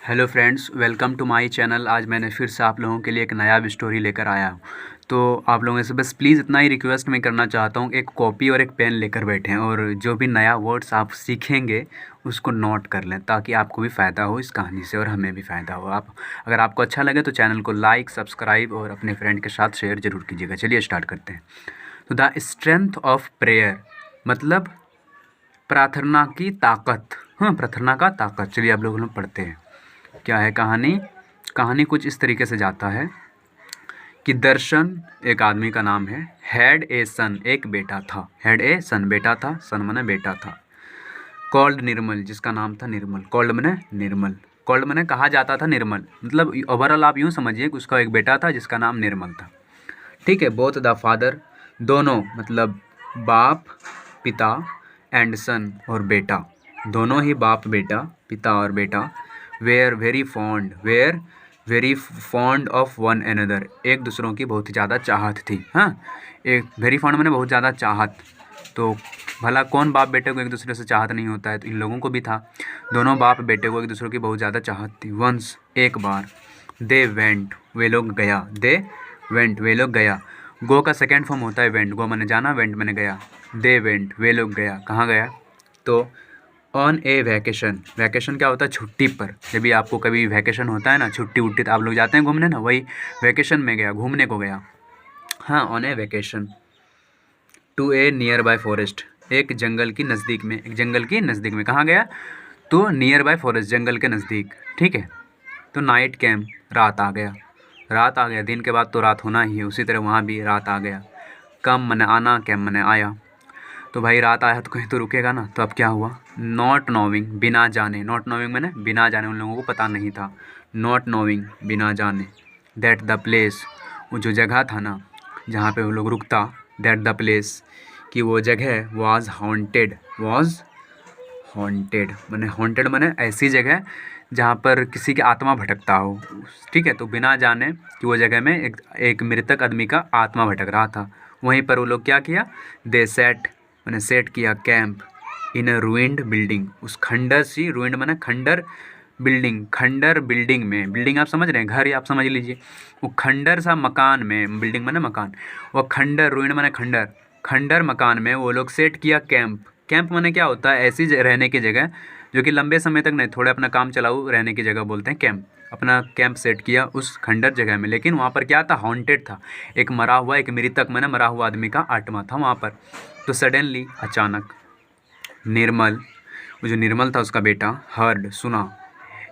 Hello friends, welcome to my channel. आज मैंने फिर से आप लोगों के लिए एक नया स्टोरी लेकर आया हूँ। तो आप लोगों से बस प्लीज़ इतना ही रिक्वेस्ट मैं करना चाहता हूँ, एक कॉपी और एक पेन लेकर बैठें और जो भी नया वर्ड्स आप सीखेंगे उसको नोट कर लें, ताकि आपको भी फ़ायदा हो इस कहानी से और हमें भी फ़ायदा हो। अगर आपको अच्छा लगे तो चैनल को लाइक, सब्सक्राइब और अपने फ्रेंड के साथ शेयर ज़रूर कीजिएगा। चलिए स्टार्ट करते हैं। तो द स्ट्रेंथ ऑफ प्रेयर मतलब प्रार्थना की ताकत। हाँ, प्रार्थना का ताकत। चलिए आप लोग पढ़ते हैं। क्या है कहानी? कहानी कुछ इस तरीके से जाता है कि दर्शन एक आदमी का नाम है। हैड ए सन, एक बेटा था। हैड ए सन, बेटा था। सन माने बेटा था। कॉल्ड निर्मल, जिसका नाम था निर्मल। कॉल्ड माने निर्मल। कॉल्ड माने कहा जाता था निर्मल, मतलब ओवरऑल आप यूँ समझिए कि उसका एक बेटा था जिसका नाम निर्मल था। ठीक है। बोथ द फादर, दोनों मतलब बाप पिता, एंड सन और बेटा, दोनों ही बाप बेटा, पिता और बेटा, very fond of one another, एक दूसरों की बहुत ही ज़्यादा चाहत थी। हाँ, एक वेरी फॉन्ड मैंने बहुत ज़्यादा चाहत। तो भला कौन बाप बेटे को एक दूसरे से चाहत नहीं होता है, तो इन लोगों को भी था। दोनों बाप बेटे को एक दूसरे की बहुत ज़्यादा चाहत थी। वंस, एक बार, दे वेंट, वे लोग गया। दे वेंट, वे लोग गया। गो का सेकेंड फॉर्म होता है वेंट। गो मैंने जाना, वेंट मैंने गया। दे वेंट, वे लोग गया। कहाँ गया? तो ऑन ए वैकेशन। वैकेशन क्या होता है? छुट्टी पर। जब भी आपको कभी वैकेशन होता है ना, छुट्टी उट्टी, तो आप लोग जाते हैं घूमने ना, वही वैकेशन में गया, घूमने को गया। हाँ, on a vacation to a nearby forest, एक जंगल की नज़दीक में। एक जंगल की नज़दीक में कहाँ गया? तो नियर बाय फॉरेस्ट, जंगल के नज़दीक। ठीक है। तो नाइट कैम, रात आ गया। रात आ गया, दिन के बाद तो रात होना ही है, उसी तरह वहाँ भी रात आ गया। कम मने आना, कैम मने आया। तो भाई रात आया तो कहीं तो रुकेगा ना। तो अब क्या हुआ? नॉट नोविंग, बिना जाने। नॉट नोविंग मैंने बिना जाने, उन लोगों को पता नहीं था। नॉट नोविंग, बिना जाने। दैट द प्लेस, वो जो जगह था ना जहाँ पे वो लोग रुकता, दैट द प्लेस, कि वो जगह वाज हॉन्टेड। वाज हॉन्टेड मैंने, हॉन्टेड मैंने ऐसी जगह जहाँ पर किसी की आत्मा भटकता हो। ठीक है। तो बिना जाने कि वो जगह में एक मृतक आदमी का आत्मा भटक रहा था। वहीं पर वो लोग क्या किया? दे सेट मैंने सेट किया camp in a ruined building, उस खंडर सी, रूइंड मैंने खंडर, बिल्डिंग, खंडर बिल्डिंग में। बिल्डिंग आप समझ रहे हैं, घर ही आप समझ लीजिए। वो खंडर सा मकान में, बिल्डिंग मैंने मकान, वो खंडर, रूइंड मैंने खंडर, खंडर मकान में वो लोग सेट किया कैंप। कैंप माने क्या होता है? ऐसी रहने की जगह जो कि लंबे समय तक नहीं, थोड़े अपना काम चलाऊ रहने की जगह बोलते हैं कैंप। अपना कैंप सेट किया उस खंडर जगह में, लेकिन वहाँ पर क्या था? हॉन्टेड था। एक मरा हुआ, एक मृतक माने मरा हुआ आदमी का आत्मा था वहाँ पर। तो सडनली, अचानक, निर्मल, वो जो निर्मल था उसका बेटा, हर्ड, सुना।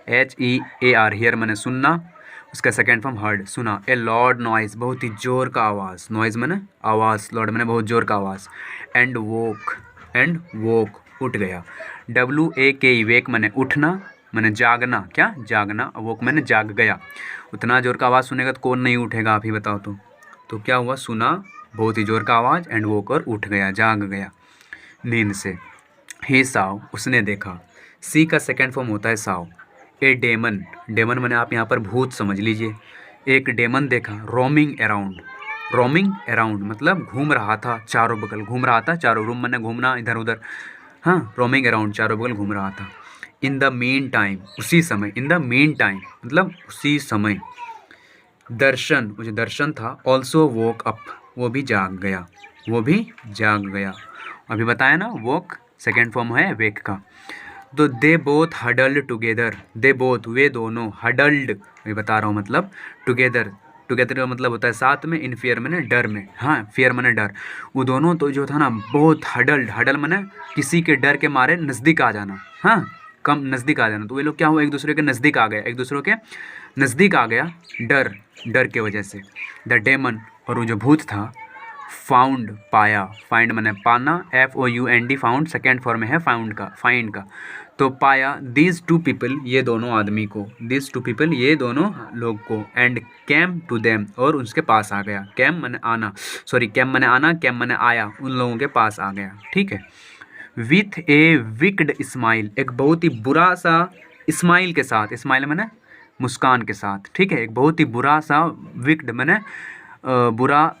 HEAR, हियर मैंने सुनना, उसका सेकेंड फॉर्म हर्ड, सुना। ए लॉर्ड नॉइज़, बहुत ही ज़ोर का आवाज़। नॉइज़ मैंने आवाज़, लॉर्ड मैंने बहुत ज़ोर का आवाज़। एंड वोक, उठ गया। WAKE, वेक मैंने उठना, मैंने जागना। क्या? जागना। वोक मैंने जाग गया। उतना ज़ोर का आवाज़ सुनेगा तो कौन नहीं उठेगा, आप ही बताओ। तो क्या हुआ? सुना बहुत ही ज़ोर का आवाज़, एंड वोक, और उठ गया, जाग गया नींद से। ही साव, उसने देखा। सी का सेकेंड फॉर्म होता है साव। ए डेमन, डेमन मैंने आप यहाँ पर भूत समझ लीजिए। एक डेमन देखा। रोमिंग अराउंड मतलब घूम रहा था चारों बगल, घूम रहा था चारों, रूम मैंने घूमना इधर उधर। हाँ, रोमिंग अराउंड, चारों बगल घूम रहा था। इन द मीन टाइम, उसी समय। इन द मीन टाइम मतलब उसी समय। दर्शन, वो जो दर्शन था, ऑल्सो वोक अप, वो भी जाग गया। वो भी जाग गया। अभी बताया ना, वोक सेकेंड फॉर्म है वेक का। तो they both huddled together, they both, वे दोनों, हडल्ड मैं बता रहा हूँ मतलब टुगेदर। टुगेदर का मतलब होता है साथ में, इन फियर मैंने डर में। हाँ, फियर मैंने डर। वो दोनों तो जो था ना बहुत हडल्ड, हडल मैंने किसी के डर के मारे नज़दीक आ जाना। हाँ, कम नज़दीक आ जाना। तो वे लोग क्या हुआ? एक दूसरे के नज़दीक आ गया, एक दूसरे के नज़दीक आ गया, डर के वजह से। द डेमन, और वो जो भूत था, फाउंड, पाया। फाइंड मैंने पाना, FOUND, फाउंड सेकेंड फॉर्म है फाउंड का, फाइंड का। तो पाया दीज टू पीपल, ये दोनों आदमी को, दीज टू पीपल, ये दोनों लोग को। एंड कैम टू देम, और उसके पास आ गया। कैम मैंने आना, सॉरी, कैम मैंने आना, कैम मैंने आया, उन लोगों के पास आ गया। ठीक है। विथ ए विक्ड स्माइल, एक बहुत ही बुरा सा स्माइल के साथ, स्माइल मैंने मुस्कान के साथ। ठीक है। एक बहुत ही बुरा सा, विक्ड मैंने बुरा,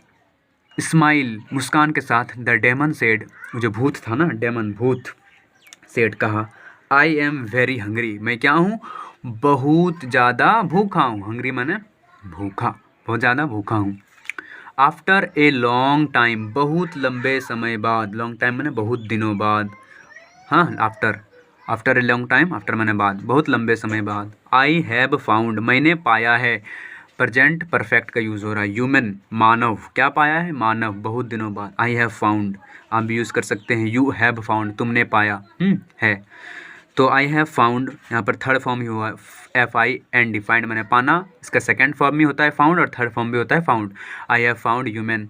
स्माइल मुस्कान के साथ। द डेमन सेड, जो भूत था ना, डेमन भूत, सेड कहा, आई एम वेरी हंग्री, मैं क्या हूँ? बहुत ज़्यादा भूखा हूँ, हंग्री माने भूखा, बहुत ज़्यादा भूखा हूँ। आफ्टर ए लॉन्ग टाइम, बहुत लंबे समय बाद, लॉन्ग टाइम माने बहुत दिनों बाद, हाँ after, after a long time, after माने बाद, बहुत लंबे समय बाद। आई हैव फाउंड, मैंने पाया है, प्रेजेंट परफेक्ट का यूज़ हो रहा है। ह्यूमन, मानव, क्या पाया है, मानव, बहुत दिनों बाद। आई हैव फाउंड आप भी यूज़ कर सकते हैं। यू हैव फाउंड, तुमने पाया है। तो आई हैव फाउंड यहाँ पर थर्ड फॉर्म ही हुआ है, FIND, फाइंड मैंने पाना, इसका सेकंड फॉर्म भी होता है फाउंड और थर्ड फॉर्म भी होता है found. I have found human,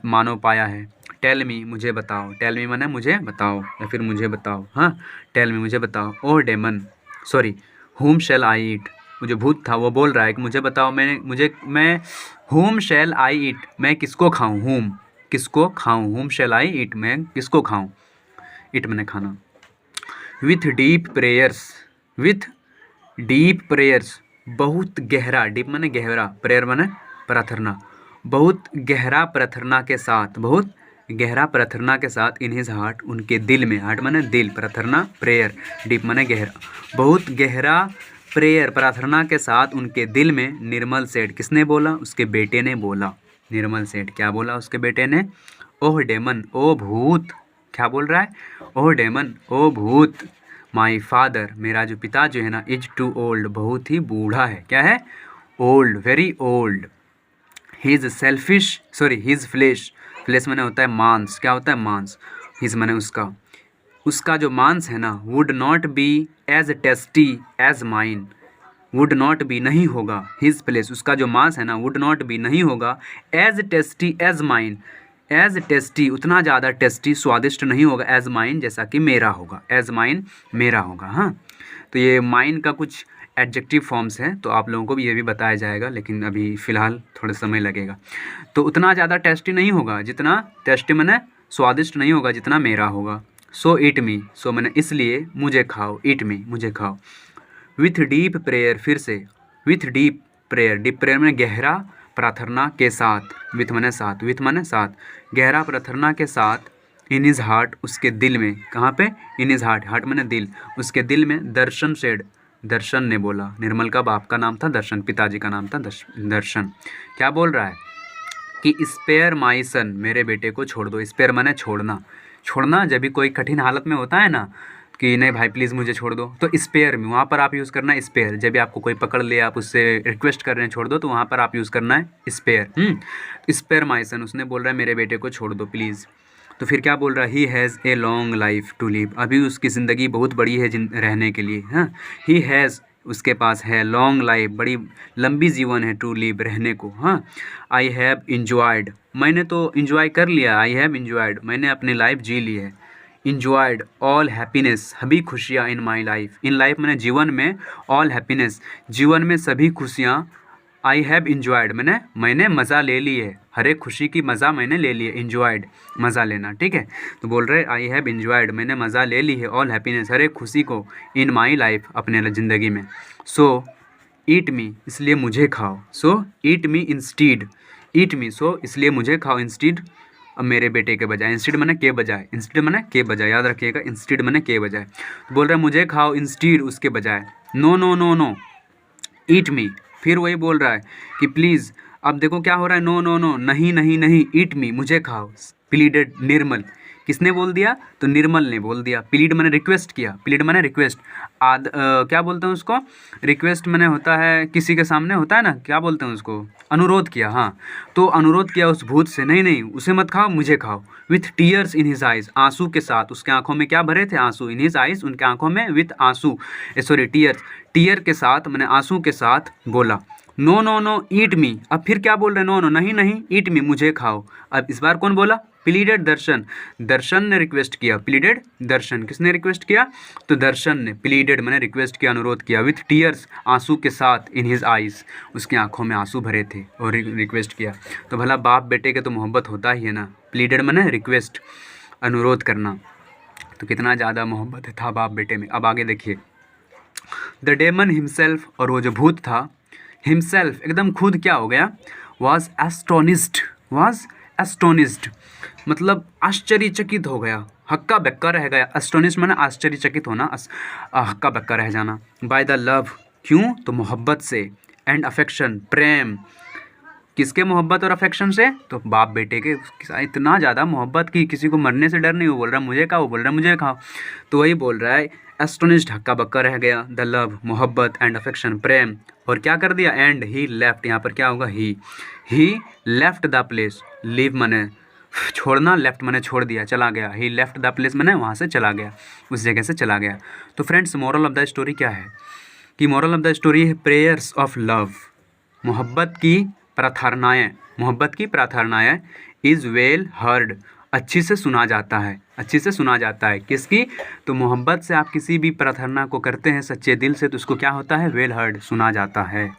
मानव पाया है। टेल मी, मुझे बताओ, टेल मी माने मुझे बताओ या फिर मुझे बताओ, हाँ टेल मी मुझे बताओ। ओ डेमन, सॉरी, हुम शैल आई ईट, मुझे भूत था वो बोल रहा है कि मुझे बताओ, मैं हुम शैल आई ईट, मैं किसको खाऊं, हुम किसको खाऊं, हुम शैल आई ईट, मैं किसको खाऊं, ईट मैंने खाना। With deep prayers, with deep prayers, बहुत गहरा, डीप माने गहरा, प्रेयर माने प्रार्थना, बहुत गहरा प्रार्थना के साथ, बहुत गहरा प्रार्थना के साथ, इन हिज हार्ट, उनके दिल में, हार्ट माने दिल, प्रार्थना प्रेयर, डीप माने गहरा, बहुत गहरा प्रेयर प्रार्थना के साथ उनके दिल में, निर्मल सेठ, किसने बोला, उसके बेटे ने बोला, निर्मल सेठ क्या बोला उसके बेटे ने, ओह डेमन, ओ भूत, क्या बोल रहा है, ओह डेमन, ओ भूत, माई फादर, मेरा जो पिता जो है ना, इज टू ओल्ड, बहुत ही बूढ़ा है, क्या है, old, very old. His selfish, sorry his flesh, flesh माने होता है मांस, क्या होता है मांस, हिज माने उसका, उसका जो मांस है ना, would not be as tasty as mine, would not be नहीं होगा, हिज प्लेस, उसका जो मांस है ना, वुड नॉट बी नहीं होगा, as tasty as mine, as tasty उतना ज़्यादा टेस्टी स्वादिष्ट नहीं होगा, एज माइन जैसा कि मेरा होगा, एज माइन मेरा होगा, हाँ। तो ये माइन का कुछ एडजेक्टिव फॉर्म्स हैं, तो आप लोगों को भी ये भी बताया जाएगा, लेकिन अभी फ़िलहाल थोड़ा समय लगेगा। तो उतना ज़्यादा टेस्टी नहीं होगा, जितना टेस्टी मैंने स्वादिष्ट नहीं होगा जितना मेरा होगा। सो ईट मी, सो मैंने इसलिए मुझे खाओ, ईट मी मुझे खाओ। विथ डीप प्रेयर, फिर से with deep prayer, deep prayer में गहरा प्रार्थना के साथ, विथ माने साथ, विथ माने साथ, गहरा प्रार्थना के साथ, इन हिज हार्ट, उसके दिल में, कहाँ पे, इन हिज हार्ट, हार्ट माने दिल, उसके दिल में, दर्शन सेड, दर्शन ने बोला, निर्मल का बाप का नाम था दर्शन, पिताजी का नाम था दर्शन, क्या बोल रहा है कि स्पेयर माई सन, मेरे बेटे को छोड़ दो, स्पेयर माने छोड़ना, छोड़ना जब भी कोई कठिन हालत में होता है ना, कि नहीं भाई प्लीज़ मुझे छोड़ दो, तो स्पेयर में वहाँ पर आप यूज़ करना है स्पेयर, जब भी आपको कोई पकड़ ले, आप उससे रिक्वेस्ट कर रहे हैं छोड़ दो, तो वहाँ पर आप यूज़ करना है स्पेयर। स्पेयर माई सन, उसने बोल रहा है मेरे बेटे को छोड़ दो प्लीज़। तो फिर क्या बोल रहा है, he has a long life to live, अभी उसकी ज़िंदगी बहुत बड़ी है रहने के लिए, हाँ, ही हैज़, उसके पास है, लॉन्ग लाइफ, बड़ी लंबी जीवन है, टू लिव, रहने को, हाँ। आई हैव इंजॉयड, मैंने तो इंजॉय कर लिया, आई हैव इंजॉयड, मैंने अपनी लाइफ जी ली है। इंजॉयड ऑल हैप्पीनेस, सभी खुशियाँ, इन माई लाइफ, इन लाइफ मैंने जीवन में, ऑल हैप्पीनेस जीवन में सभी खुशियाँ, आई हैव इंजॉयड मैंने मज़ा ले ली है, हर एक खुशी की मज़ा मैंने ले ली है, इंजॉयड मज़ा लेना, ठीक है। तो बोल रहे आई हैव इंजॉयड, मैंने मज़ा ले ली है, ऑल हैप्पीनेस, हर एक खुशी को, इन माई लाइफ, अपने ज़िंदगी में। सो ईट मी, इसलिए मुझे खाओ, सो ईट मी इंस्टीड, ईट मी, सो इसलिए मुझे खाओ, इंस्टीड, अब मेरे बेटे के बजाय, इंस्टीड मैंने के बजाय, इंस्टीड मैंने के बजाय, याद रखिएगा, इंस्टीड मैंने के बजाय। तो बोल रहे हैं मुझे खाओ, इंस्टीड उसके बजाय, नो नो नो नो, ईट मी, फिर वही बोल रहा है कि प्लीज़, अब देखो क्या हो रहा है, नो नो नो, नहीं नहीं नहीं, ईट मी मुझे खाओ, प्लीडेड निर्मल, किसने बोल दिया, तो निर्मल ने बोल दिया। प्लीड मैंने रिक्वेस्ट किया, प्लीड मैंने रिक्वेस्ट, क्या बोलते हैं उसको, रिक्वेस्ट मैंने होता है किसी के सामने होता है ना, क्या बोलते हैं उसको, अनुरोध किया, हाँ। तो अनुरोध किया उस भूत से, नहीं नहीं उसे मत खाओ, मुझे खाओ। With tears in his eyes, आंसू के साथ, उसके आंखों में क्या भरे थे, आंसू, इन हिज आइज, उनके आंखों में, विथ आंसू, सॉरी टीयर्स, टीयर के साथ, मैंने आंसू के साथ बोला, नो नो नो ईट मी, अब फिर क्या बोल रहे हैं, नो नो नहीं नहीं, ईट मी मुझे खाओ। अब इस बार कौन बोला, प्लीडेड दर्शन, दर्शन ने रिक्वेस्ट किया, प्लीडेड दर्शन, किसने रिक्वेस्ट किया, तो दर्शन ने, प्लीडेड मैंने रिक्वेस्ट किया, अनुरोध किया, विथ टीयर्स, आंसू के साथ, इन हिज आइज, उसकी आंखों में आंसू भरे थे और रिक्वेस्ट किया। तो भला बाप बेटे के तो मोहब्बत होता ही है ना, प्लीडेड मैंने रिक्वेस्ट, अनुरोध करना, तो कितना ज़्यादा मोहब्बत था बाप बेटे में। अब आगे देखिए, द डेमन हिमसेल्फ, और वो जो भूत था, हिमसेल्फ एकदम खुद क्या हो गया, वॉज एस्टोनिस्ड, वॉज एस्टोनिस्ड मतलब आश्चर्यचकित हो गया, हक्का बक्का रह गया, एस्टोनिस्ड माने आश्चर्यचकित होना, हक्का बक्का रह जाना, बाय द लव, क्यों? तो मोहब्बत से। एंड अफेक्शन, प्रेम, किसके मोहब्बत और अफेक्शन से? तो बाप बेटे के इतना ज़्यादा मोहब्बत की किसी को मरने से डर नहीं। वो बोल रहा मुझे खाओ, वो बोल रहा मुझे खाओ। तो वही बोल रहा है, एस्टोनिश्ड हक्का बक्का रह गया। द लव, मोहब्बत, एंड अफेक्शन, प्रेम, और क्या कर दिया? एंड ही लेफ्ट, यहाँ पर क्या होगा? ही लेफ्ट द प्लेस। लीव मने छोड़ना, लेफ्ट मने छोड़ दिया, चला गया। ही लेफ्ट द प्लेस मने वहाँ से चला गया, उस जगह से चला गया। तो friends, moral of the story क्या है? कि मोरल ऑफ द स्टोरी है प्रेयर्स ऑफ लव, मोहब्बत की प्रार्थनाएं इज़ वेल हर्ड, अच्छी से सुना जाता है, अच्छी से सुना जाता है। किसकी? तो मोहब्बत से आप किसी भी प्रार्थना को करते हैं सच्चे दिल से, तो उसको क्या होता है? वेल हर्ड, सुना जाता है।